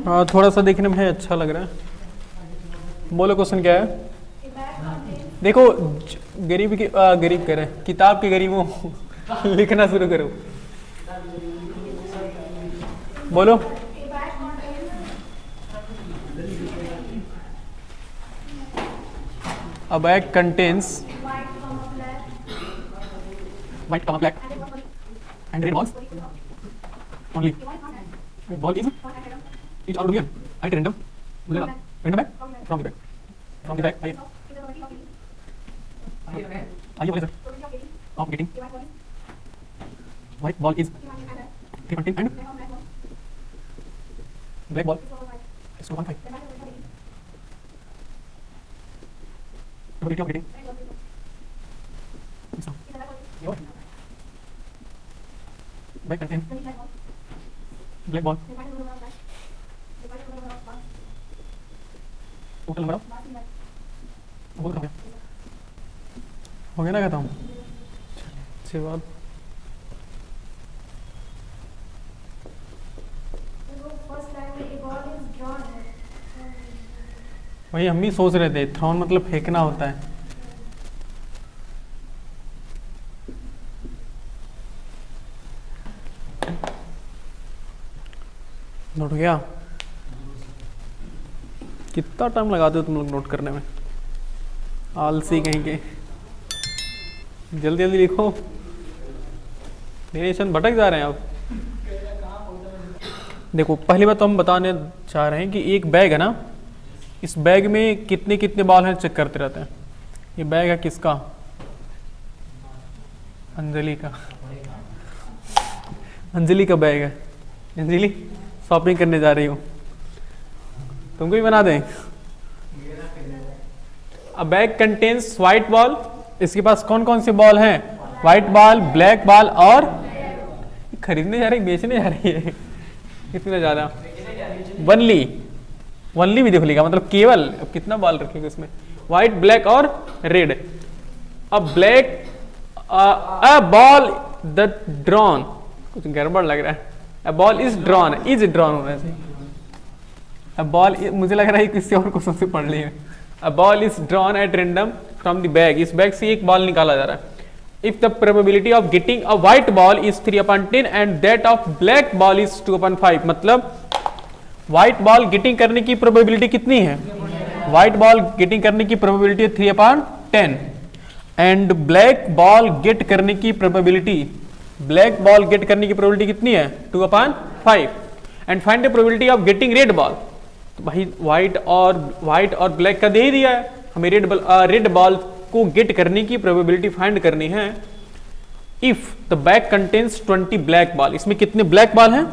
हाँ थोड़ा सा देखने में है, अच्छा लग रहा है। बोलो क्वेश्चन क्या है। देखो गरीब की गरीब कह रहे हैं, किताब के गरीबों लिखना शुरू करो। बोलो। A bag contains white comma black and red balls only. Ball is each out again at random. Random bag from the bag. From the bag. आइए बोले sir. Of getting white ball is 3.10 and black ball is 2.5. Probability of getting bag contain black ball total number of बोल हो गया ना, कहता हूँ। अच्छी बात। वही हम भी सोच रहे थे, थ्रोन मतलब फेंकना होता है। नोट हो गया? कितना टाइम लगाते हो तुम लोग नोट करने में, आलसी कहीं के। जल्दी जल्दी लिखो, डेफिनेशन भटक जा रहे हैं आप। देखो पहली बात तो हम बताने चाह रहे हैं कि एक बैग है ना, इस बैग में कितने कितने बॉल हैं चेक करते रहते हैं। ये बैग है किसका? अंजलि का। अंजलि का बैग है। अंजलि शॉपिंग करने जा रही हूँ, तुमको भी बना दें। अ बैग कंटेन्स व्हाइट बॉल, इसके पास कौन कौन से बॉल हैं? व्हाइट बॉल, ब्लैक बॉल और खरीदने जा रही बेचने जा रही है। कितना ज्यादा? वनली, वनली भी देखो लिखा, मतलब केवल। अब कितना बॉल रखेंगे उसमें? व्हाइट, ब्लैक और रेड। अब black a ball the drawn, कुछ गड़बड़ लग रहा है। A ball is drawn, is drawn होना चाहिए। अ बॉल, मुझे लग रहा है किसी और क्वेश्चन से पढ़ ली है। A ball is drawn at random from the bag, इस बैग से एक बॉल निकाला जा रहा है। If the probability of getting a white ball is 3/10 and that of black ball is 2/5, मतलब व्हाइट बॉल गेटिंग करने की प्रोबेबिलिटी कितनी है? व्हाइट बॉल गेटिंग करने की probability 3/10 and black ball get करने की प्रोबेबिलिटी, ब्लैक बॉल गेट करने की प्रोबेबिलिटी कितनी है? 2/5 and find the probability of getting red ball. तो भाई व्हाइट और ब्लैक का दे ही दिया है हमें। रेड बॉल को गेट करने की प्रोबेबिलिटी फाइंड करनी है। If the bag contains 20 black ball, इसमें कितने ब्लैक बॉल हैं?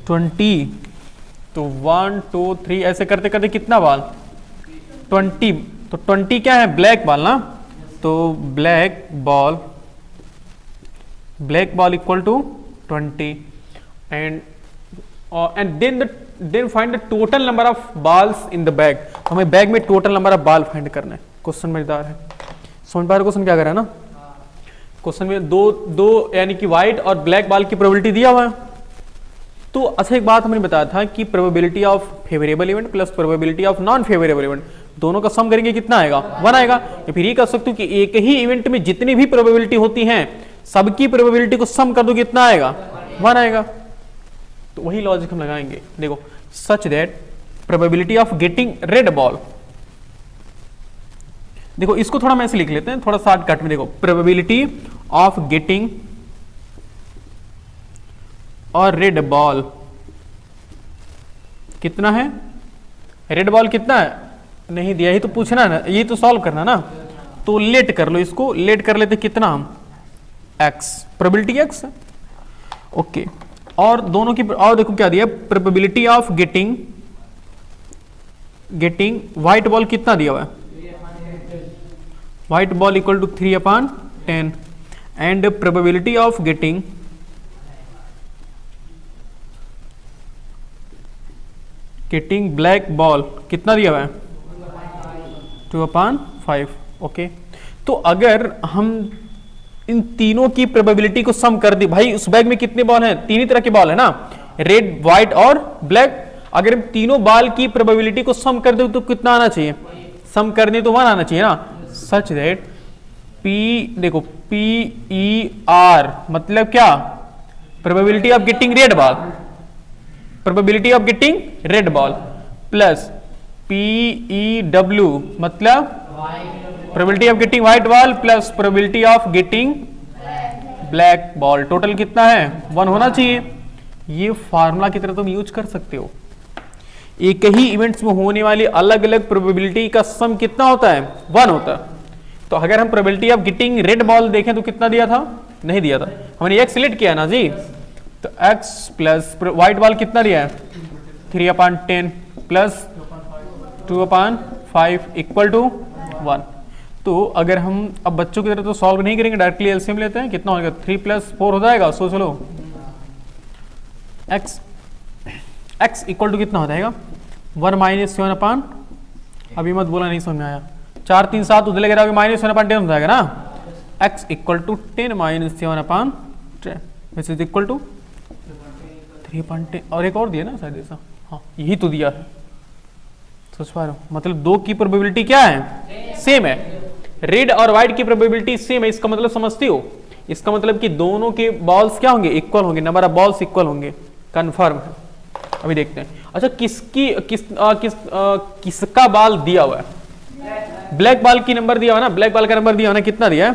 20। तो 1 2 3 ऐसे करते करते कितना बॉल? 20। तो 20 क्या है? ब्लैक बॉल ना। तो black ball equal to 20 and then find the total number of balls in the bag. हमें बैग में total number of ball find करना है। क्वेश्चन मजेदार है, समझ पा रहे? क्वेश्चन क्या कर रहा है ना, क्वेश्चन में दो यानी कि व्हाइट और ब्लैक बॉल की प्रोबेबिलिटी दिया हुआ है। तो अच्छा एक बात हमने बताया था कि probability of favourable event plus probability of non favourable event, दोनों का सम करेंगे कितना आएगा? 1 आएगा। या फिर ये कह सकते हो कि एक ही इवेंट में जितनी भी प्रोबेबिलिटी होती हैं सबकी प्रोबेबिलिटी को सम कर दो, कितना आएगा? 1 आएगा। तो वही लॉजिक हम लगाएंगे। देखो such that probability of getting red ball, देखो इसको थोड़ा मैं ऐसे लिख लेते हैं, थोड़ा शॉर्टकट में। देखो प्रोबेबिलिटी ऑफ गेटिंग और रेड बॉल कितना है? रेड बॉल कितना है? नहीं दिया, ही तो पूछना है ना, ये तो सॉल्व करना ना। तो लेट कर लो, इसको लेट कर लेते कितना हम? x, प्रोबेबिलिटी x है। ओके, और दोनों की, और देखो क्या दिया? Probability of getting white ball कितना दिया हुआ है? White ball equal to 3/10 and probability of getting black ball कितना दिया हुआ है? 2/5। ओके, तो अगर हम इन तीनों की प्रोबेबिलिटी को सम कर दी, भाई उस बैग में कितने बॉल हैं? तीन ही तरह के बॉल है ना, रेड, व्हाइट और ब्लैक। अगर हम तीनों बाल की प्रोबेबिलिटी को सम कर दे तो कितना आना चाहिए? सम करने तो 1 आना चाहिए ना। सच दैट P, देखो PER मतलब क्या? Probability of getting red ball, probability of getting red ball, plus PEW मतलब probability of getting white ball plus probability of getting black ball. Total कितना है? 1 होना चाहिए। ये फार्मूला की तरह तुम यूज कर सकते हो। एक ही इवेंट्स में होने वाली अलग अलग प्रोबेबिलिटी का सम कितना होता है? 1 होता है। तो अगर हम probability of getting red ball देखें तो कितना दिया था? नहीं दिया था, हमने x सिलेक्ट किया ना जी। तो x प्लस व्हाइट बॉल कितना दिया है? 3/10 प्लस 2/5 इक्वल टू 1। तो अगर हम अब बच्चों की तरह तो सॉल्व नहीं करेंगे, डायरेक्टली एलसीएम लेते हैं। कितना होगा? 3 + 4 हो जाएगा। सोच लो x इक्वल टू कितना हो जाएगा? 1 - 7/, अभी मत बोला नहीं समझ में आया। 4 3 7 उधर लगे -1/10 हो जाएगा ना। x equal to 10 - 7/10 which is equal to 3/10। और एक और दिया ना शायद ऐसा, हाँ यही तो दिया है। सोच पा रहे हो? मतलब दो की प्रोबेबिलिटी क्या है? सेम है। रेड और व्हाइट की प्रोबेबिलिटी सेम है। इसका मतलब समझती हो? इसका मतलब कि दोनों के बॉल्स क्या होंगे? इक्वल होंगे, नंबर ऑफ बॉल्स इक्वल होंगे। कंफर्म है। अभी देखते हैं। अच्छा किसका बॉल दिया हुआ है? ब्लैक बॉल की नंबर दिया हुआ ना, ब्लैक बॉल का नंबर दिया हुआ ना, कितना दिया है?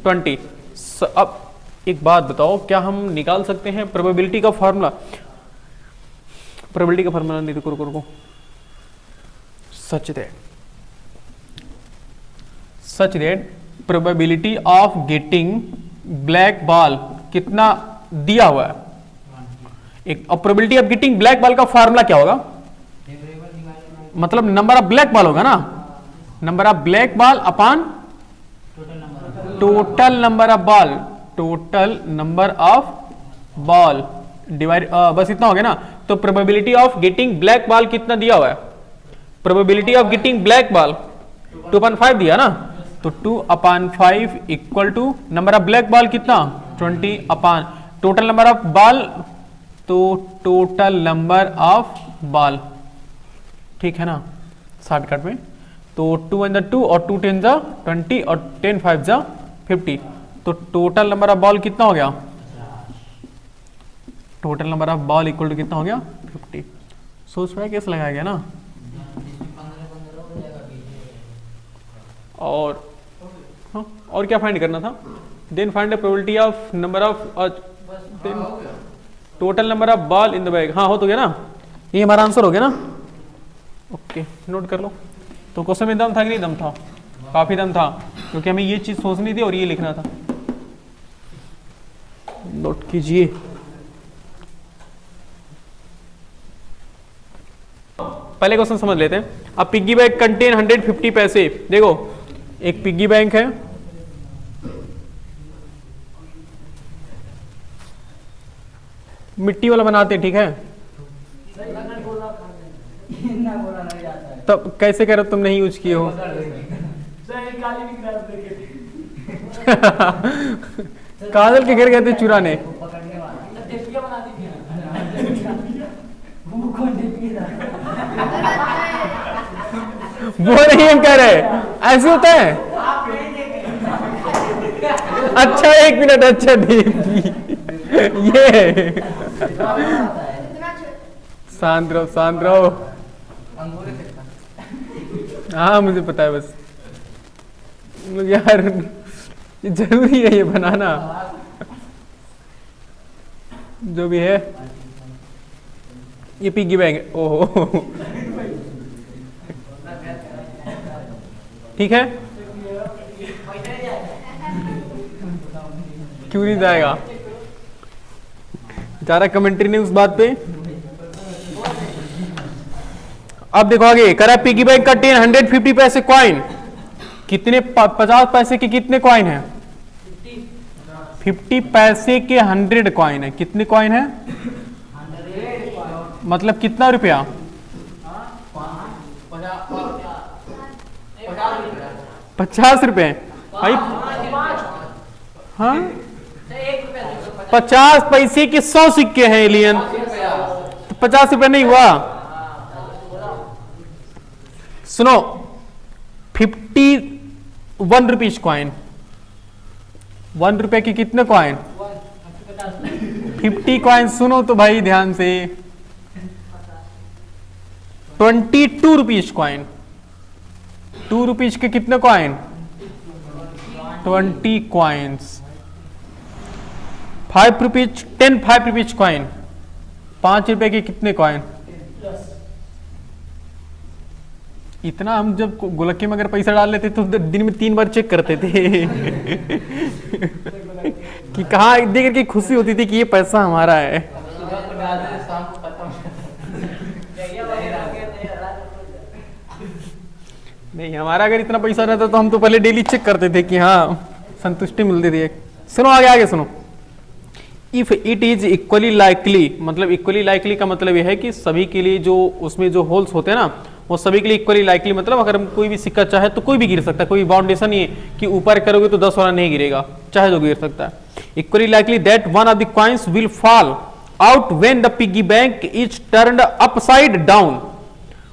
20। अब एक बात बताओ, क्या हम निकाल सकते हैं प्रोबेबिलिटी का फॉर्मूला? प्रोबेबिलिटी का फॉर्मूला नहीं, रुको रुको रुको। Such that probability of getting black ball कितना दिया हुआ है? एक probability of getting black ball का फार्मूला क्या होगा? मतलब नंबर ऑफ ब्लैक बॉल होगा ना, number of black ball upon total number of ball, total number of ball divide, बस इतना हो गया ना। तो probability of getting black ball कितना दिया हुआ है? Probability of getting black ball 2/5 दिया ना। तो 2/5 equal to number of black ball कितना? 20 upon total number of ball, तो टोटल नंबर ऑफ बॉल, ठीक है ना शॉर्टकट में। तो 2 × 2 और 2 × 10 = 20 और 10 × 5 = 50। तो टोटल नंबर ऑफ बॉल कितना हो गया? Total number of ball equal to कितना हो गया? 50। सोच पाए कैसे लगाया गया ना। और हाँ, और क्या फाइंड करना था? Then find the probability of number of total number of ball in the bag. हाँ हो तो गया ना, ये हमारा आंसर हो गया ना। ओके नोट कर लो। तो क्वेश्चन में दम था कि नहीं? दम था, काफी दम था, क्योंकि हमें ये चीज सोचनी थी और ये लिखना था। नोट कीजिए। पहले क्वेश्चन समझ लेते हैं। अब पिग्गी बैंक कंटेन 150 पैसे। देखो एक पिग्गी बैंक है, मिट्टी वाला बनाते हैं, ठीक है। तब कैसे कह रहे हो? तुम नहीं यूज किए हो। काजल के घर गए थे चुराने। वो नहीं हम कह रहे, ऐसे होता है। अच्छा 1 मिनट, अच्छा ये शांत रहो शांत रहो। हाँ मुझे पता है, बस यार ये जरूरी है ये बनाना, जो भी है। ये पिग्गी बैंक, ओहो ठीक है। क्यों नहीं जाएगा? बेचारा कमेंट्री नहीं उस बात पे। अब देखो आगे करा, पिग्गी बैंक का 150 पैसे कॉइन कितने? 50 पैसे के कितने कॉइन है? 50 पैसे के 100 कॉइन है। कितने कॉइन है? मतलब कितना रुपया? 50 रुपए भाई। हाँ 50 पैसे के 100 सिक्के हैं एलियन। 50 रुपए नहीं हुआ, सुनो 51 रुपीज कॉइन, 1 रुपए की कितने कॉइन, 50 कॉइन। सुनो तो भाई ध्यान से, 22 रुपीज कॉइन, 2 रुपीज के कितने coin, 20 coins. 5 rupees 5 rupees coin, 5 रुपए के कितने कॉइन। इतना हम जब गोलक्के में अगर पैसा डाल लेते तो दिन में 3 बार चेक करते थे कि कहाँ देख के खुशी होती थी कि ये पैसा हमारा है। नहीं, हमारा अगर इतना पैसा रहता तो हम तो पहले डेली चेक करते थे कि हाँ संतुष्टि मिलती थी। सुनो आगे आगे सुनो, if it is equally likely, मतलब इक्वली लाइकली का मतलब यह है कि सभी के लिए जो उसमें जो होल्स होते हैं ना वो सभी के लिए इक्वली लाइकली, मतलब अगर हम कोई भी सिक्का चाहे तो कोई भी गिर सकता है, कोई बाउंडेशन नहीं है कि ऊपर करोगे तो 10 वाला नहीं गिरेगा, चाहे तो गिर सकता है। Equally likely that one of the coins will fall out when the piggy bank is turned upside down.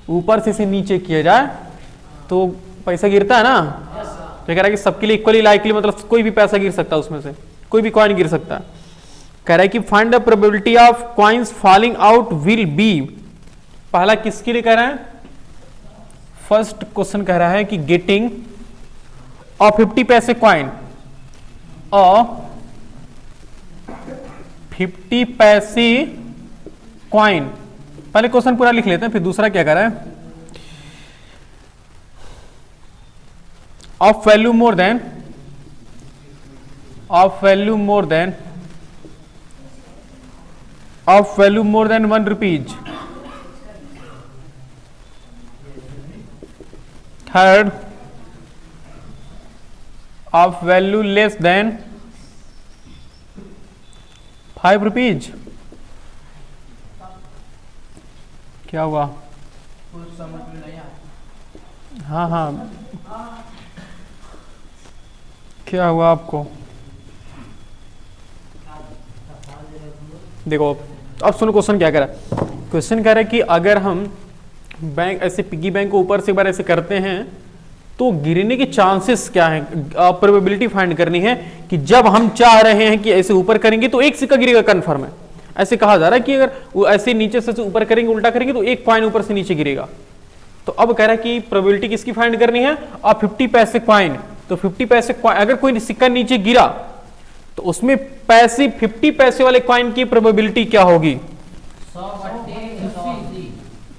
ऊपर से नीचे किया जाए तो पैसा गिरता है ना, तो कह रहा है कि सबके लिए इक्वली लाइकली मतलब कोई भी पैसा गिर सकता है, उसमें से कोई भी कॉइन गिर सकता है। कह रहा है कि find the probability of coins falling out will be. पहला किसके लिए कह रहा है, फर्स्ट क्वेश्चन कह रहा है कि गेटिंग अ 50 पैसे कॉइन, अ 50 पैसे कॉइन। पहले क्वेश्चन पूरा लिख लेते हैं, फिर दूसरा क्या कह रहा है, of value more than, of value more than, of value more than 1 rupees. Third, of value less than 5 rupees. क्या हुआ, हाँ हाँ क्या हुआ आपको, देखो अब सुनो क्वेश्चन क्या कह रहा है। क्वेश्चन कह रहा है कि अगर हम बैंक ऐसे पिगी बैंक को ऊपर से एक बार ऐसे करते हैं तो गिरने के चांसेस क्या हैं, प्रोबेबिलिटी फाइंड करनी है कि जब हम चाह रहे हैं कि ऐसे ऊपर करेंगे तो एक सिक्का गिरेगा, कंफर्म है। ऐसे कहा जा रहा है कि अगर वो ऐसे नीचे से ऊपर करेंगे, उल्टा करेंगे तो एक कॉइन ऊपर से नीचे गिरेगा। तो अब कह रहा है कि प्रोबेबिलिटी किसकी फाइंड करनी है, और 50 पैसे कॉइन। तो 50 पैसे अगर कोई सिक्का नीचे गिरा तो उसमें पैसे 50 पैसे वाले कॉइन की प्रोबेबिलिटी क्या होगी।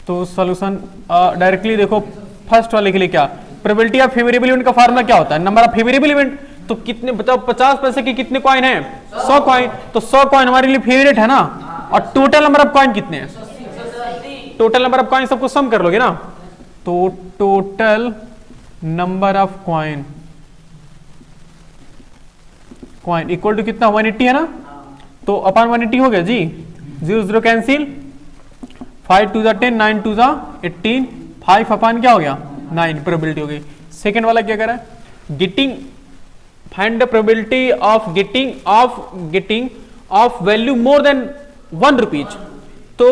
तो सॉल्यूशन डायरेक्टली देखो, फर्स्ट वाले के लिए क्या, प्रोबेबिलिटी ऑफ फेवरेबल इवेंट का फार्मूला क्या होता है, नंबर ऑफ फेवरेबल इवेंट। तो कितने बताओ, 50 पैसे के कितने कॉइन है, 100 कॉइन। तो 100 कॉइन हमारे लिए फेवरेट है ना, और टोटल नंबर ऑफ कॉइन कितने हैं, टोटल नंबर ऑफ कॉइन सबको सम कर लोगे ना, तो total number of coin equal to कितना, 180 है ना, तो अपन 180 हो गया जी, 0 0 कैंसिल, 5 2 10, 9 2 18, 5 अपन क्या हो गया 9, प्रोबेबिलिटी हो गई। सेकेंड वाला क्या कर रहा है, getting find the probability of getting off value more than 1 rupees. तो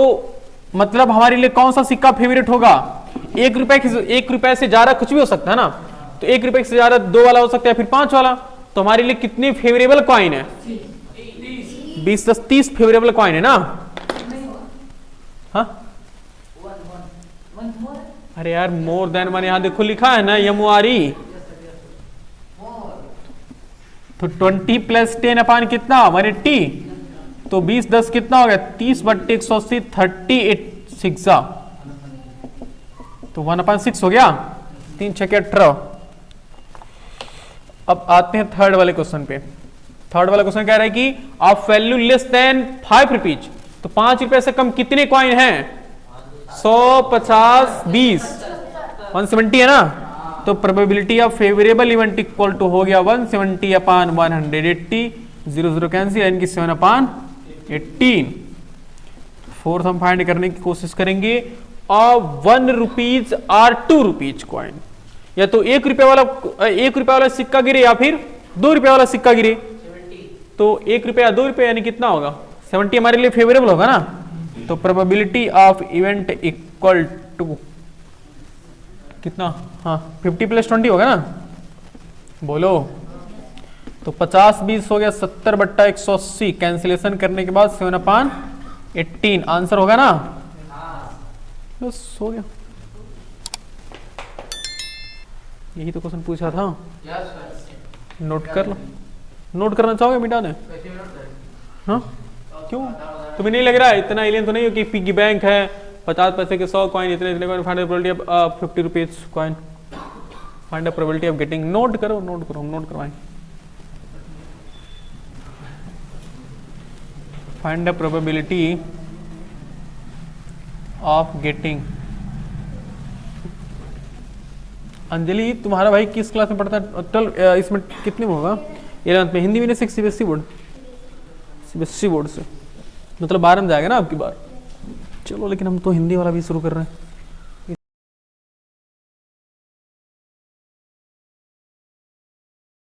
मतलब हमारे लिए कौन सा सिक्का फेवरेट होगा, 1 रुपए से ज्यादा कुछ भी हो सकता है ना, तो 1 रुपए से ज्यादा 2 वाला हो सकता है, फिर 5 वाला। तो हमारे लिए कितने फेवरेबल कॉइन है, 20 10 30 फेवरेबल कॉइन है ना। हाँ अरे यार मोर देन वन यहां देखो लिखा है ना, MORE। तो 20 + 10 अपान कितना 180, तो 20 10 कितना हो गया 30 बट्टे 180, 38 6 तो 1/6 हो गया, 3 6 18। अब आते हैं थर्ड वाले क्वेश्चन पे। थर्ड वाला क्वेश्चन कह रहा है कि of value less than 5 rupees. तो 5 रुपए से कम कितने कॉइन हैं, 100 50 20 170 है ना। तो probability of favourable event equal to हो गया 170 अपान 180, 0 0 कैंसिल, यानी कि 7 अपान 18। फोर्थ हम फाइंड करने की कोशिश करेंगे, 1 रुपीज और 2 रुपीज कॉइन, या तो 1 रुपए वाला सिक्का गिरे या फिर 2 रुपए वाला सिक्का गिरे। तो 1 रुपया 2 रुपए यानी कितना होगा 70 हमारे लिए फेवरेबल होगा ना। तो probability of event equal to कितना, हाँ 50 + 20 होगा ना, बोलो। तो 50-20 हो गया 70/180, कैंसिलेशन करने के बाद 7/18 आंसर होगा ना, बस हो गया। यही तो क्वेश्चन पूछा था, नोट कर लो। नोट करना चाहोगे मिटा दें? हाँ क्यों, तुम्हें नहीं लग रहा है इतना एलियन तो नहीं हो कि पिगी बैंक है 50 पैसे के 100 कॉइन, इतने इतने coin, find the probability of 50 rupees coin, find the probability of getting. Note करो, नोट करो, हम नोट करवाएं। Find the probability of getting. Anjali तुम्हारा भाई किस क्लास में पढ़ता है? टोटल इसमें कितने में होगा? 11th में। हिंदी में नहीं, सीबीएसई बोर्ड, सीबीएसई बोर्ड से, मतलब 12 में जाएगा ना आपकी बार। चलो लेकिन हम तो हिंदी वाला भी शुरू कर रहे हैं।